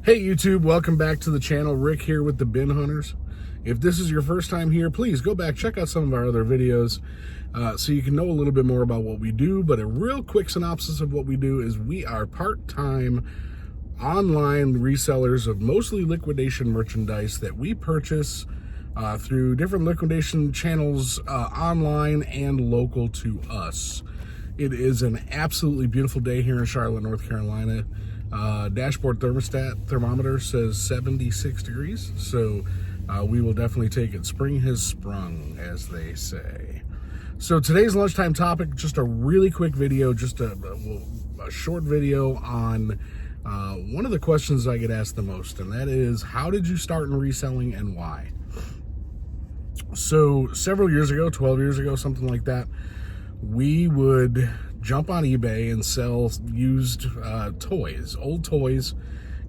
Hey YouTube, welcome back to the channel. Rick here with the Bin Hunters. If this is your first time here, please go back, check out some of our other videos so you can know a little bit more about what we do. But a real quick synopsis of what we do is we are part-time online resellers of mostly liquidation merchandise that we purchase through different liquidation channels online and local to us. It is an absolutely beautiful day here in Charlotte, North Carolina. Dashboard thermometer says 76 degrees, so we will definitely take it. Spring has sprung, as they say. So today's lunchtime topic, just a really quick video, just a short video on one of the questions I get asked the most, and that is, how did you start in reselling and why? So several years ago, 12 years ago, something like that, we would jump on eBay and sell used toys, old toys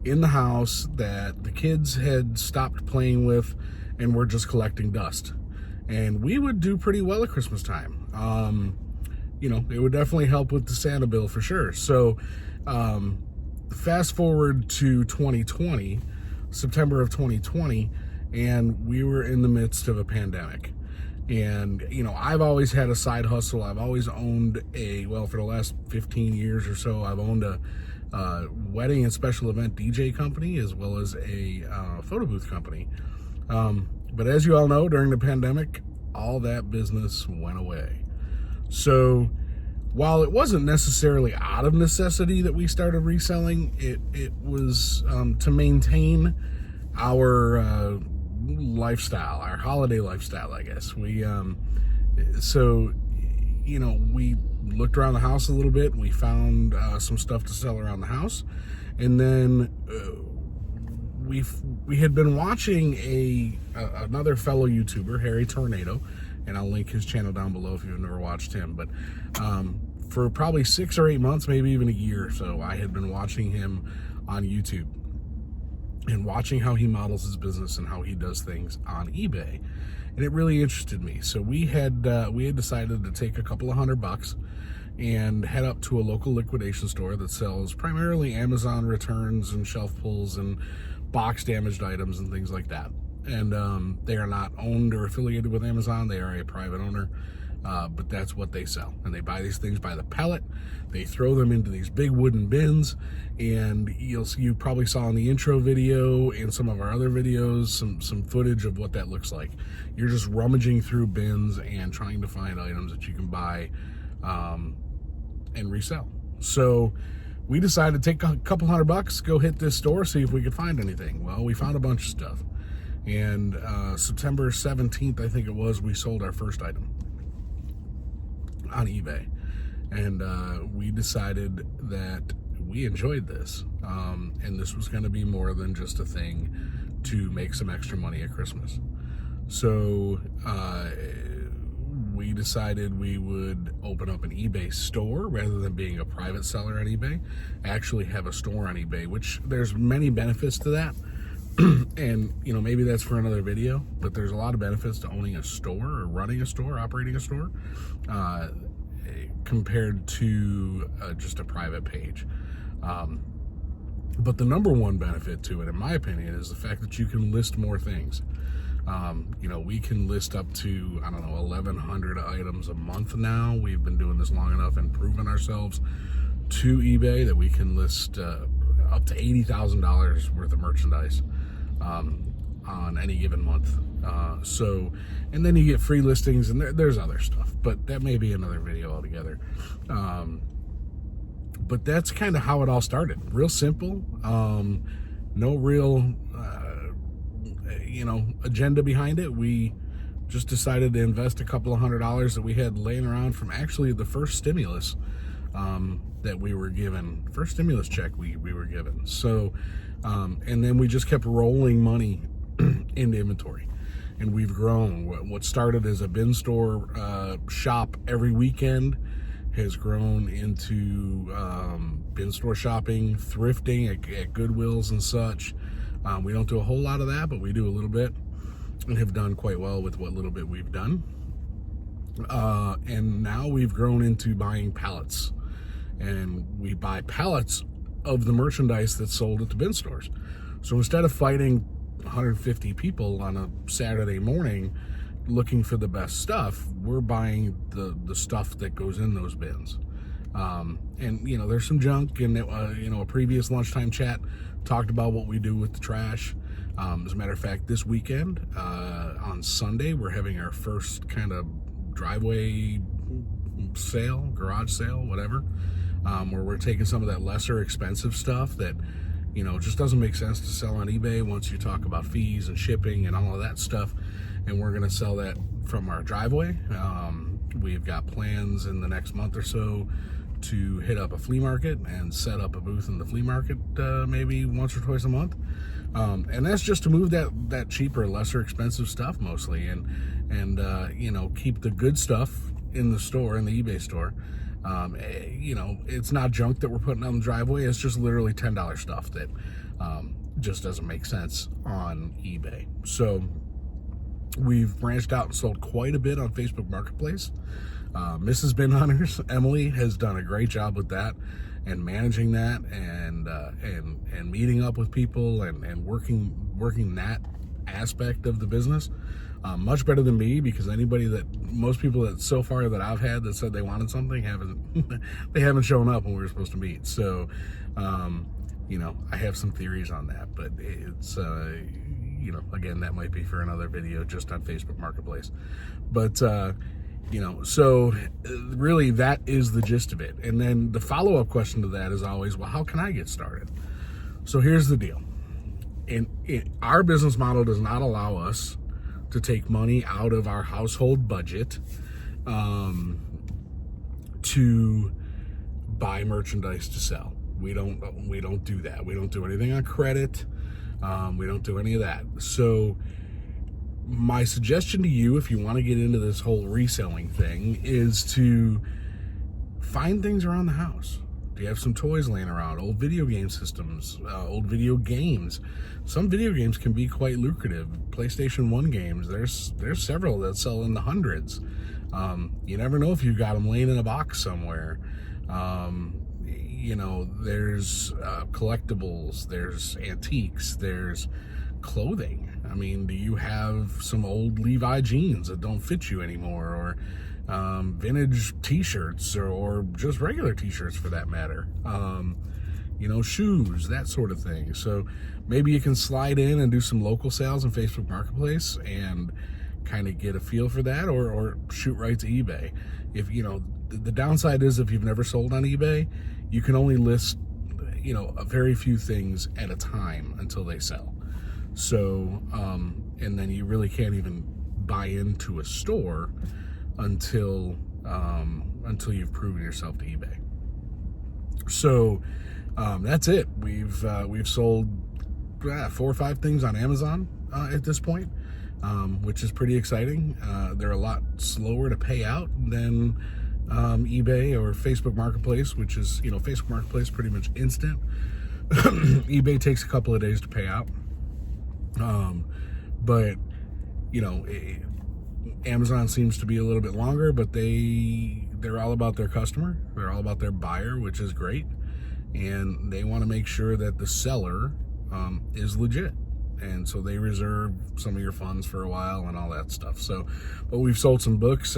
in the house that the kids had stopped playing with and were just collecting dust. And we would do pretty well at Christmas time. You know, it would definitely help with the Santa bill for sure. So fast forward to 2020, September of 2020, and we were in the midst of a pandemic. And, you know, I've always had a side hustle. I've always owned for the last 15 years or so, I've owned a wedding and special event DJ company as well as a photo booth company. But as you all know, during the pandemic, all that business went away. So while it wasn't necessarily out of necessity that we started reselling, it was to maintain our lifestyle, our holiday lifestyle, I guess. We so you know, we looked around the house a little bit. We found some stuff to sell around the house, and then we had been watching another fellow YouTuber, Harry Tornado, and I'll link his channel down below if you've never watched him. But for probably 6 or 8 months, maybe even a year or so, I had been watching him on YouTube and watching how he models his business and how he does things on eBay. And it really interested me. So we had decided to take a couple of $100 and head up to a local liquidation store that sells primarily Amazon returns and shelf pulls and box damaged items and things like that. And they are not owned or affiliated with Amazon. They are a private owner. But that's what they sell. And they buy these things by the pellet. They throw them into these big wooden bins, and you probably saw in the intro video and some of our other videos some footage of what that looks like. You're just rummaging through bins and trying to find items that you can buy and resell. So we decided to take a couple $100, go hit this store, see if we could find anything. Well, we found a bunch of stuff. And September 17th, I think it was, we sold our first item on eBay. And we decided that we enjoyed this, and this was going to be more than just a thing to make some extra money at Christmas. So we decided we would open up an eBay store rather than being a private seller on eBay. Actually have a store on eBay, which there's many benefits to that. And, you know, maybe that's for another video, but there's a lot of benefits to owning a store or running a store, operating a store, compared to just a private page. But the number one benefit to it, in my opinion, is the fact that you can list more things. You know, we can list up to, I don't know, 1,100 items a month now. We've been doing this long enough and proven ourselves to eBay that we can list up to $80,000 worth of merchandise on any given month. So, and then you get free listings, and there's other stuff, but that may be another video altogether. But that's kind of how it all started. Real simple. No real, you know, agenda behind it. We just decided to invest a couple of $100 that we had laying around from actually the first stimulus that we were given, first stimulus check we were given. So, and then we just kept rolling money into inventory, and we've grown. What started as a bin store shop every weekend has grown into bin store shopping, thrifting at Goodwills and such. We don't do a whole lot of that, but we do a little bit and have done quite well with what little bit we've done. And now we've grown into buying pallets, and we buy pallets of the merchandise that's sold at the bin stores. So instead of fighting 150 people on a Saturday morning looking for the best stuff, we're buying the stuff that goes in those bins. And there's some junk, and a previous lunchtime chat talked about what we do with the trash. As a matter of fact, this weekend on Sunday, we're having our first kind of driveway sale, garage sale, whatever, where we're taking some of that lesser expensive stuff that just doesn't make sense to sell on eBay once you talk about fees and shipping and all of that stuff, and we're going to sell that from our driveway. We've got plans in the next month or so to hit up a flea market and set up a booth in the flea market maybe once or twice a month, and that's just to move that cheaper, lesser expensive stuff mostly, and keep the good stuff in the store, in the eBay store. It's not junk that we're putting on the driveway. It's just literally $10 stuff that just doesn't make sense on eBay. So we've branched out and sold quite a bit on Facebook Marketplace. Mrs. Bin Hunters, Emily, has done a great job with that and managing that and meeting up with people and working that aspect of the business. Much better than me, because most people that so far that I've had that said they wanted something haven't shown up when we were supposed to meet. So, I have some theories on that, but it's, again, that might be for another video just on Facebook Marketplace. But, so really that is the gist of it. And then the follow-up question to that is always, well, how can I get started? So here's the deal. Our business model does not allow us to take money out of our household budget to buy merchandise to sell. We don't do that. We don't do anything on credit. We don't do any of that. So my suggestion to you, if you want to get into this whole reselling thing, is to find things around the house. Do you have some toys laying around, old video game systems, old video games? Some video games can be quite lucrative. PlayStation 1 games, there's several that sell in the hundreds. You never know if you've got them laying in a box somewhere. There's collectibles, there's antiques, there's clothing. I mean, do you have some old Levi jeans that don't fit you anymore, or vintage t-shirts, or just regular t-shirts for that matter, shoes, that sort of thing. So maybe you can slide in and do some local sales on Facebook Marketplace and kind of get a feel for that, or shoot right to eBay. If the downside is, if you've never sold on eBay, you can only list a very few things at a time until they sell. So and then you really can't even buy into a store until you've proven yourself to eBay. So that's it. We've sold 4 or 5 things on Amazon at this point, which is pretty exciting. They're a lot slower to pay out than eBay or Facebook Marketplace, which is, Facebook Marketplace pretty much instant. eBay takes a couple of days to pay out. But Amazon seems to be a little bit longer, but they're all about their customer. They're all about their buyer, which is great. And they want to make sure that the seller is legit. And so they reserve some of your funds for a while and all that stuff. So, but we've sold some books.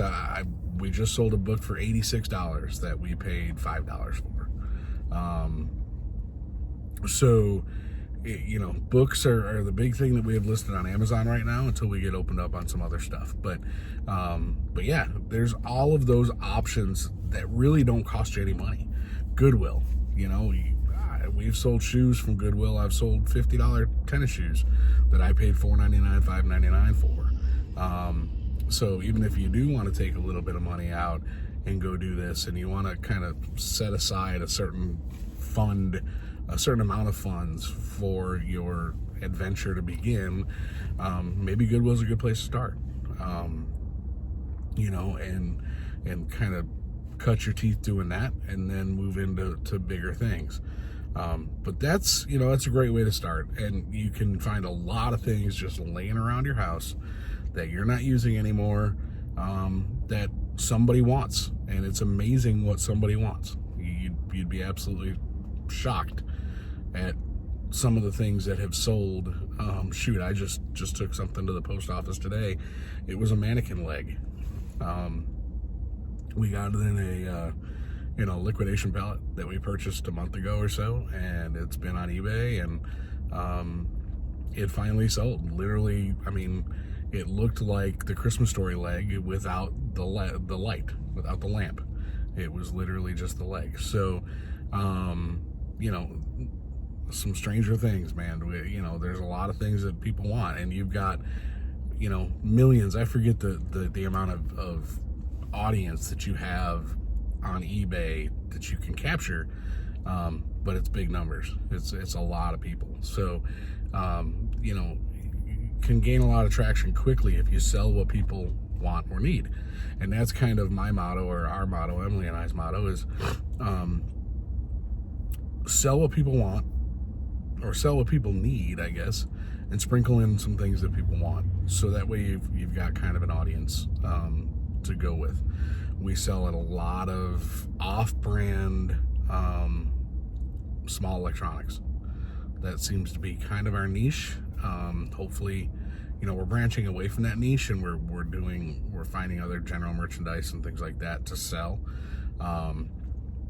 We just sold a book for $86 that we paid $5 for. So, books are the big thing that we have listed on Amazon right now until we get opened up on some other stuff. But yeah, there's all of those options that really don't cost you any money. Goodwill, we've sold shoes from Goodwill. I've sold $50 tennis shoes that I paid $4.99, $5.99 for. So even if you do want to take a little bit of money out and go do this, and you want to kind of set aside a certain amount of funds for your adventure to begin, maybe Goodwill's a good place to start. And kind of cut your teeth doing that, and then move into bigger things. But that's a great way to start, and you can find a lot of things just laying around your house that you're not using anymore, that somebody wants, and it's amazing what somebody wants. You'd be absolutely shocked at some of the things that have sold. Shoot, I just took something to the post office today. It was a mannequin leg. We got it in a liquidation pallet that we purchased a month ago or so, and it's been on eBay, and it finally sold. Literally, I mean, it looked like the Christmas Story leg without the light, without the lamp. It was literally just the leg. So, you know, some stranger things, man. You know, there's a lot of things that people want, and you've got, you know, millions. I forget the amount of audience that you have on eBay that you can capture, but it's big numbers. It's a lot of people. So, you know, you can gain a lot of traction quickly if you sell what people want or need. And that's kind of my motto, or our motto, Emily and I's motto, is sell what people want, or sell what people need, I guess, and sprinkle in some things that people want. So that way you've got kind of an audience to go with. We sell at a lot of off-brand small electronics. That seems to be kind of our niche. Hopefully, you know, we're branching away from that niche, and we're finding other general merchandise and things like that to sell.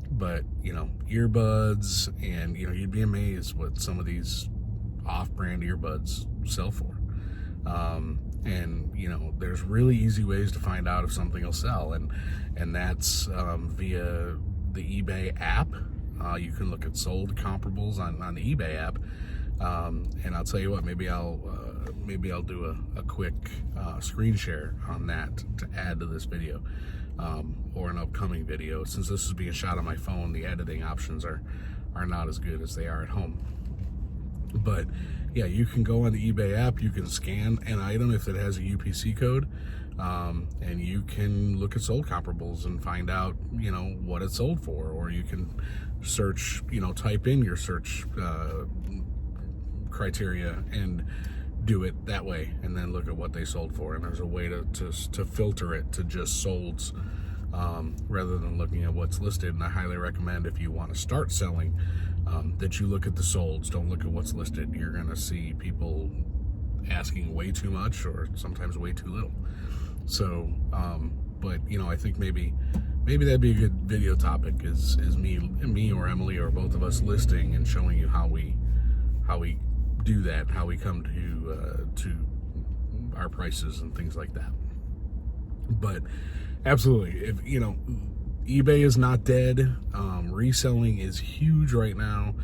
But, you know, earbuds, and, you know, you'd be amazed what some of these off-brand earbuds sell for. And, you know, there's really easy ways to find out if something will sell, and that's via the eBay app. You can look at sold comparables on the eBay app. And I'll tell you what, maybe I'll do a quick screen share on that to add to this video, or an upcoming video. Since this is being shot on my phone, the editing options are not as good as they are at home. But yeah, you can go on the eBay app, you can scan an item if it has a UPC code, and you can look at sold comparables and find out, you know, what it sold for. Or you can search, you know, type in your search criteria and do it that way, and then look at what they sold for. And there's a way to filter it to just solds, rather than looking at what's listed. And I highly recommend, if you want to start selling, that you look at the solds. Don't look at what's listed. You're gonna see people asking way too much, or sometimes way too little. So, but, you know, I think maybe that'd be a good video topic, is me or Emily or both of us listing and showing you how we do that, how we come to our prices and things like that. But absolutely, if, you know, eBay is not dead. Reselling is huge right now.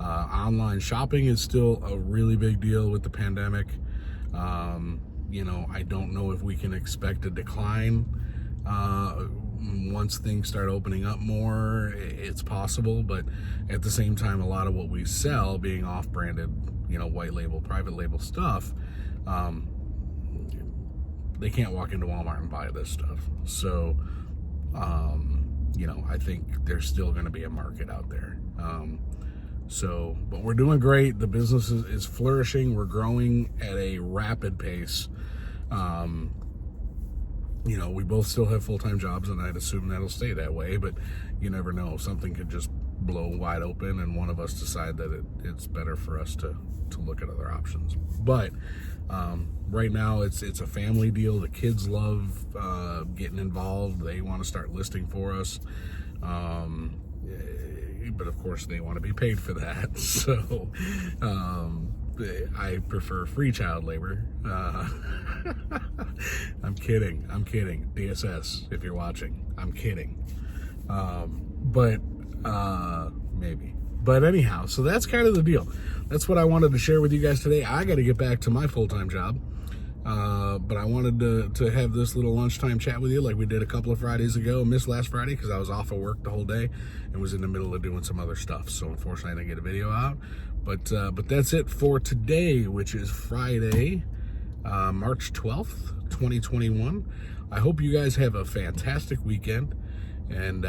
Online shopping is still a really big deal with the pandemic. You know, I don't know if we can expect a decline once things start opening up more. It's possible, but at the same time, a lot of what we sell, being off-branded, you know, white label, private label stuff, they can't walk into Walmart and buy this stuff. So, you know, I think there's still going to be a market out there. So, but we're doing great. The business is flourishing. We're growing at a rapid pace. You know, we both still have full-time jobs, and I'd assume that'll stay that way, but you never know. Something could just blow wide open, and one of us decide that it's better for us to look at other options. But right now, it's a family deal. The kids love getting involved. They want to start listing for us. But of course, they want to be paid for that. So I prefer free child labor. I'm kidding. DSS, if you're watching, I'm kidding. But maybe. But anyhow, so that's kind of the deal. That's what I wanted to share with you guys today. I got to get back to my full-time job. But I wanted to have this little lunchtime chat with you like we did a couple of Fridays ago. I missed last Friday because I was off of work the whole day and was in the middle of doing some other stuff. So unfortunately, I didn't get a video out. But that's it for today, which is Friday, March 12th, 2021. I hope you guys have a fantastic weekend, and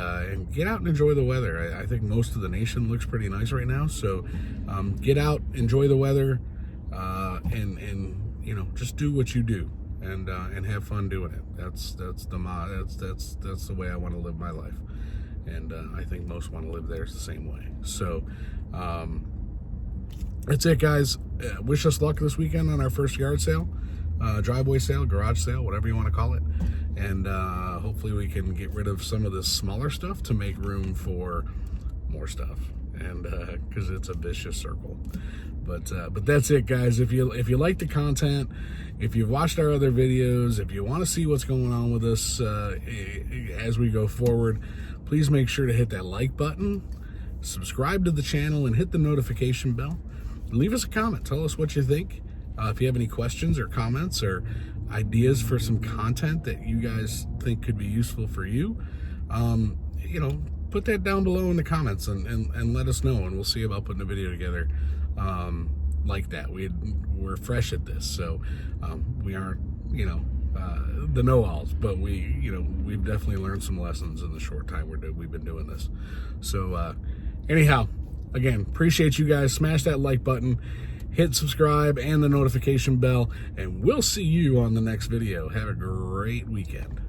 get out and enjoy the weather. I think most of the nation looks pretty nice right now. So get out, enjoy the weather, and you know, just do what you do, and have fun doing it. That's the way I want to live my life, and I think most want to live theirs the same way. So That's it, guys. Wish us luck this weekend on our first yard sale, driveway sale, garage sale, whatever you want to call it. And hopefully we can get rid of some of this smaller stuff to make room for more stuff. And because it's a vicious circle. But that's it, guys. If you like the content, if you've watched our other videos, if you want to see what's going on with us as we go forward, please make sure to hit that like button, subscribe to the channel, and hit the notification bell. Leave us a comment. Tell us what you think. If you have any questions or comments or ideas for some content that you guys think could be useful for you, you know, put that down below in the comments and let us know, and we'll see about putting a video together like that. We're fresh at this, so we aren't, you know, the know-alls, but we've definitely learned some lessons in the short time we've been doing this. So anyhow, again, appreciate you guys. Smash that like button, hit subscribe and the notification bell, and we'll see you on the next video. Have a great weekend.